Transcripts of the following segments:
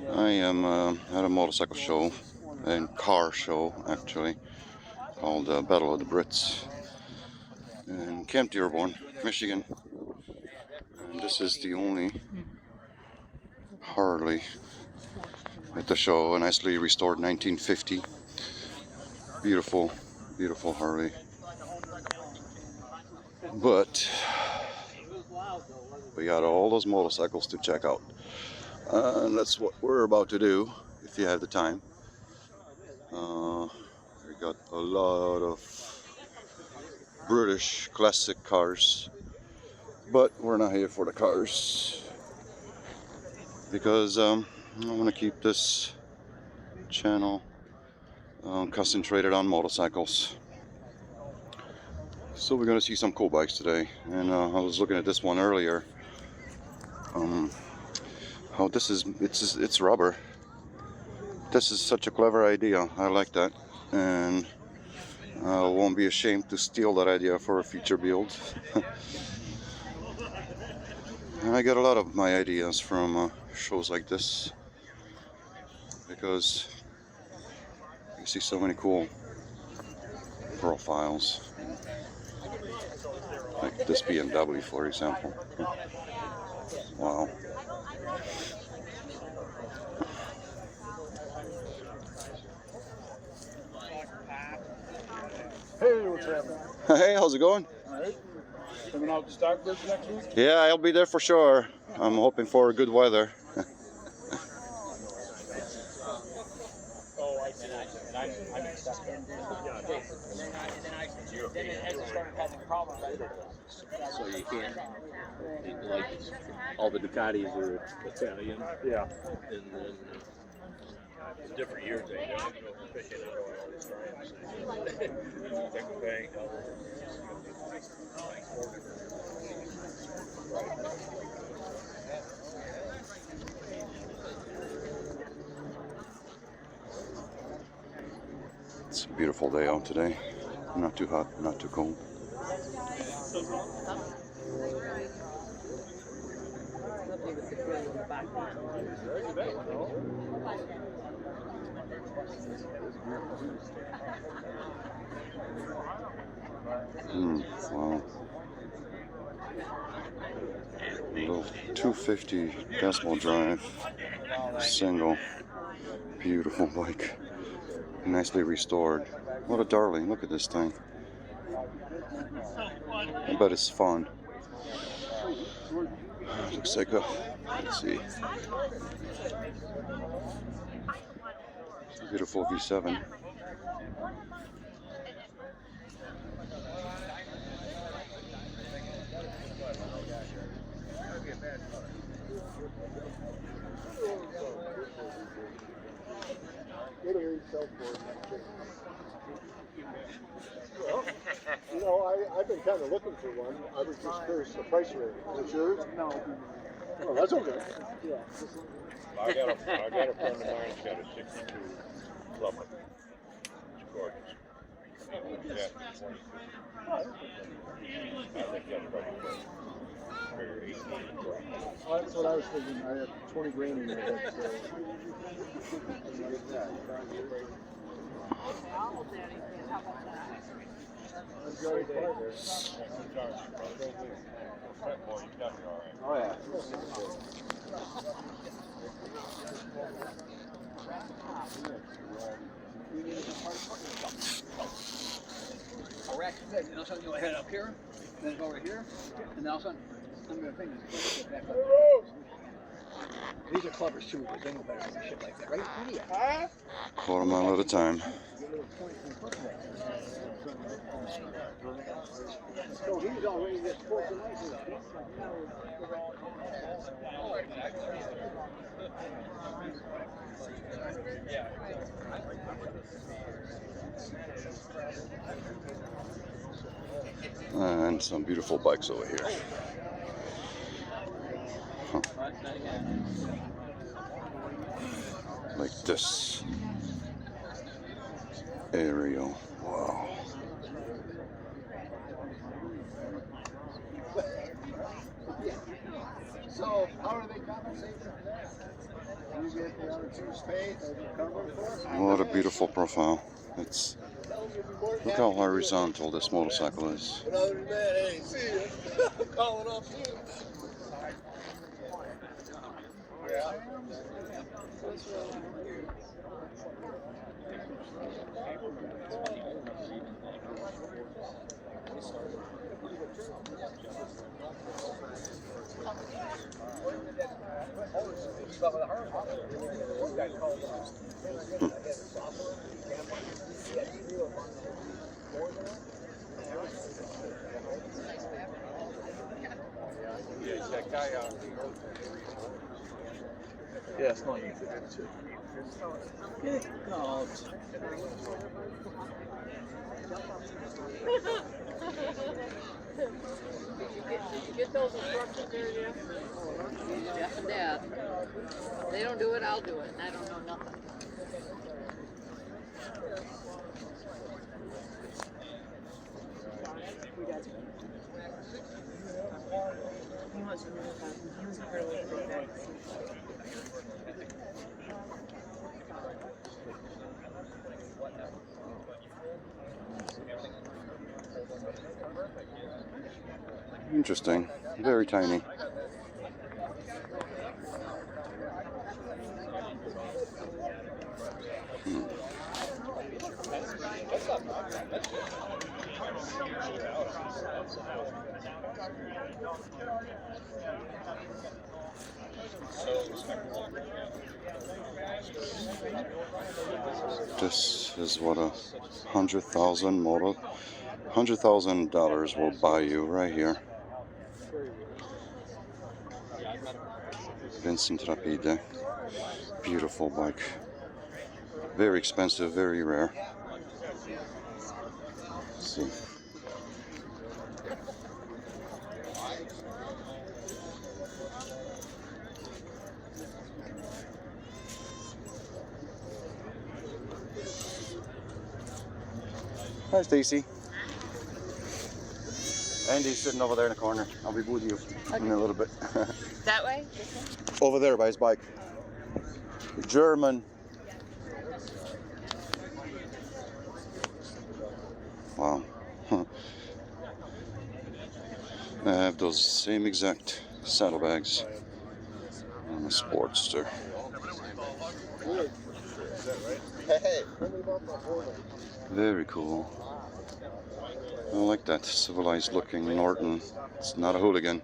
I am at a motorcycle show and car show actually called Battle of the Brits in Camp Dearborn, Michigan. And this is the only Harley at the show, a nicely restored 1950. Beautiful, beautiful Harley. But we got all those motorcycles to check out. And that's what we're about to do if you have the time. We got a lot of British classic cars, but we're not here for the cars because I want to keep this channel concentrated on motorcycles. So we're going to see some cool bikes today, and I was looking at this one earlier. How this is, it's rubber. This is such a clever idea. I like that, and I won't be ashamed to steal that idea for a future build. And I get a lot of my ideas from shows like this because you see so many cool profiles, like this BMW, for example. Wow. Hey, what's happening? Hey, how's it going? All right. Coming out to Stockbridge next week? Yeah, I'll be there for sure. I'm hoping for good weather. Oh, I see. I'm expecting. So you can't, like, all the Ducatis are Italian. Yeah. And then It's a different year thing. You don't go fishing and all this right. It's a beautiful day out today. Not too hot, not too cold. Wow. Little 250 decimal drive, single, beautiful bike, nicely restored. What a darling! Look at this thing. I bet it's fun. Looks like a, let's see, beautiful V7. Well, you know, I've been kind of looking for one. I was just curious the price range. Is it yours? No. Oh, that's okay. Yeah. I got a friend of mine who's got a 62 Clubber. It's gorgeous. Yeah, 22. I think that's probably good. Or 18. That's what I was thinking. I had 20 grand in there. Oh, yeah. Correct. And also you'll head up here, then go over here, and then also I'm going to think this back up. These are clubbers too, because they know better than shit like that, right? Quarter mile at a time. So he's already got sports and license. And some beautiful bikes over here. Huh. Like this. Aerial. Wow. So how are they compensating for that? What a beautiful profile. It's, look how horizontal this motorcycle is. But other than that, hey, see ya. I'm calling off you. Yeah. That guy out. Yeah, it's not easy too. Get out. Did you get those instructions there, Jeff? Jeff and Dad. If they don't do it, I'll do it, and I don't know nothing. He wants to know about him. He was early to go back to see. Interesting. Very tiny. This is what $100,000 will buy you right here. Vincent Rapide. Beautiful bike. Very expensive, very rare. Let's see. Hi, Stacy. Andy's sitting over there in the corner. I'll be with you in a little bit. That way? Over there by his bike. German. Wow. I have those same exact saddlebags on a Sportster. Very cool. I like that civilized looking Norton. It's not a hooligan.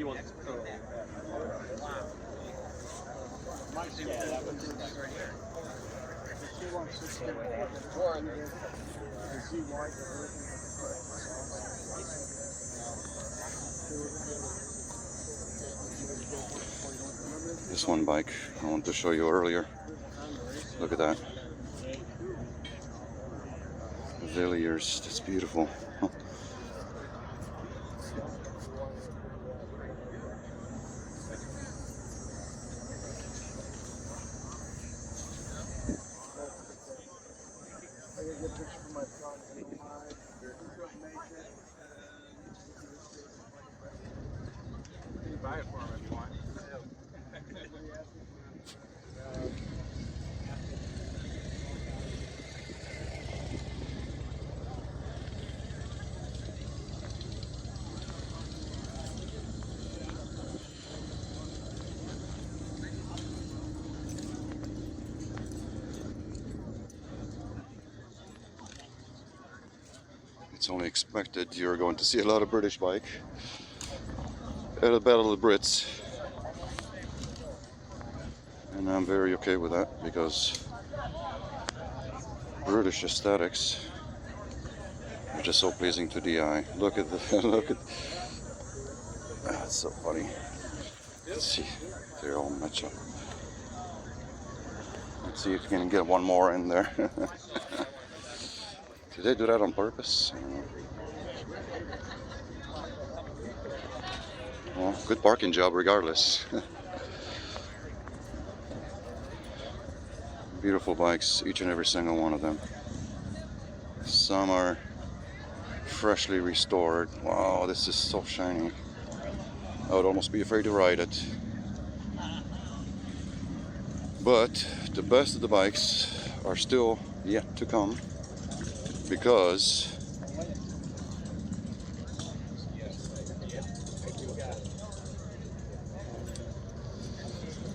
He wants This one bike I wanted to show you earlier. Look at that. Villiers, that's beautiful. buy it for him if you want. It's only expected you're going to see a lot of British bike at the Battle of the Brits, and I'm very okay with that because British aesthetics are just so pleasing to the eye. Look at the look at that's so funny. Let's see, they all match up. Let's see if we can get one more in there. Did they do that on purpose? I don't know. Well, good parking job regardless. Beautiful bikes, each and every single one of them. Some are freshly restored. Wow, this is so shiny. I would almost be afraid to ride it. But the best of the bikes are still yet to come, because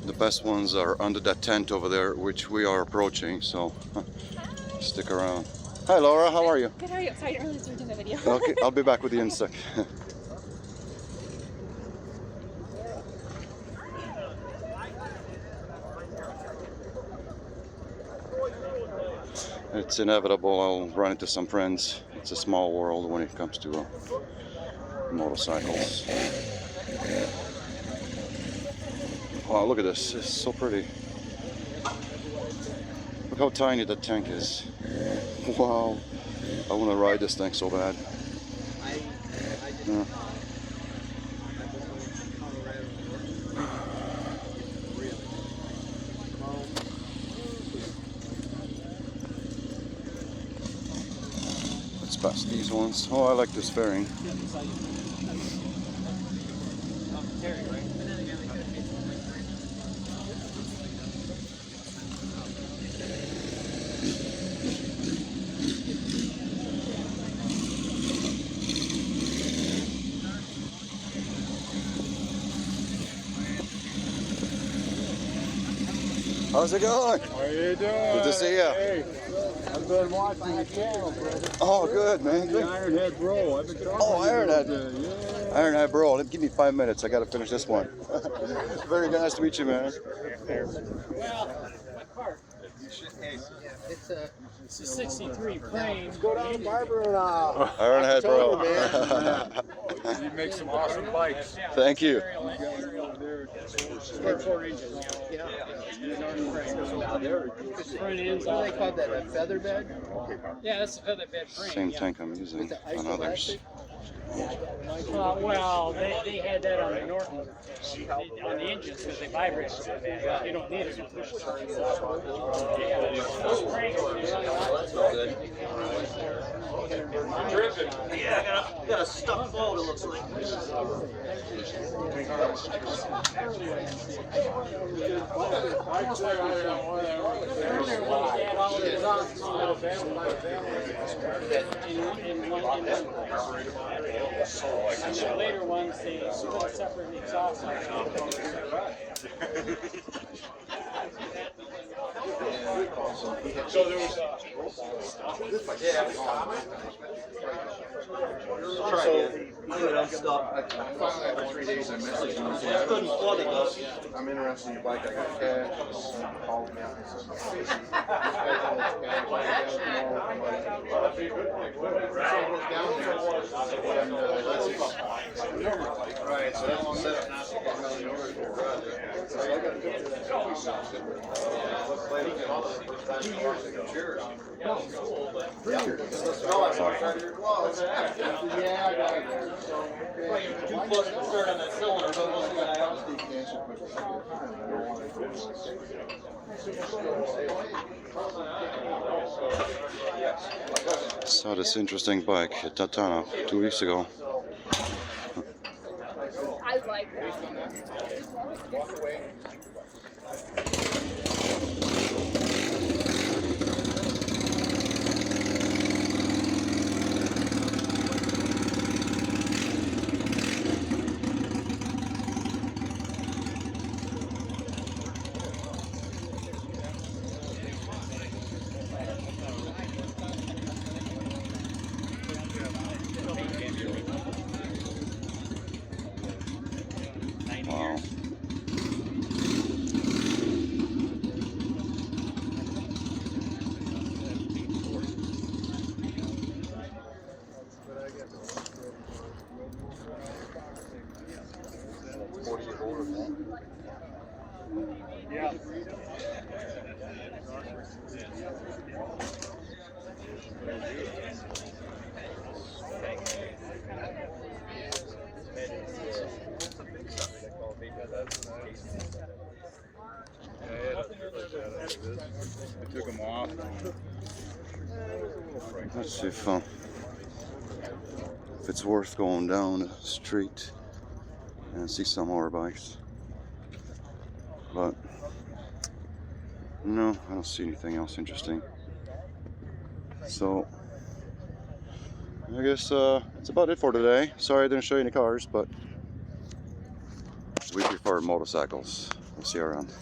the best ones are under that tent over there, which we are approaching, so stick around. Hi Laura, how are you? Good, how are you? Sorry, I didn't realize you were doing the video. Okay, I'll be back with you in a sec. It's inevitable, I'll run into some friends. It's a small world when it comes to motorcycles. Wow, look at this, it's so pretty. Look how tiny that tank is. Wow, I want to ride this thing so bad. Yeah. Let's pass these ones. Oh, I like this fairing. How's it going? How you doing? Good to see you. Hey, I've been watching the channel, brother. Oh, good, man. The Ironhead Bro. I've been talking Oh, to you Ironhead. about that, yeah. Ironhead Bro, give me 5 minutes. I got to finish this one. Very nice to meet you, man. It's a 63 frame. Go down to Barbara and Ironhead Bro. You make some awesome bikes. Thank you. 4 inches. Front ends. What do they call that? A feather bed? Yeah, that's a feather bed frame. Same tank I'm using on others. Well, they had that on the Norton, on the engines because they vibrate so bad. They don't need it. Yeah, I got a stuck fold, it looks like. And the later ones, they put separate exhaust on. So there was Finally, after 3 days, I messaged him and said, I couldn't plug it up. I'm interested in your bike, I got cash. Called me up and said, right, so that's set up. So I got to do it. 2 years ago. Cheers. No, 3 years. No, I tried your gloves. Yeah, I got it. Too close to third on that cylinder, but we'll see what happens. Saw this interesting bike at Tatana 2 weeks ago. I like that. Wow. I took them off. Let's see if it's worth going down the street and see some more bikes. But no, I don't see anything else interesting. So I guess that's about it for today. Sorry I didn't show you any cars, but we prefer motorcycles. We'll see you around.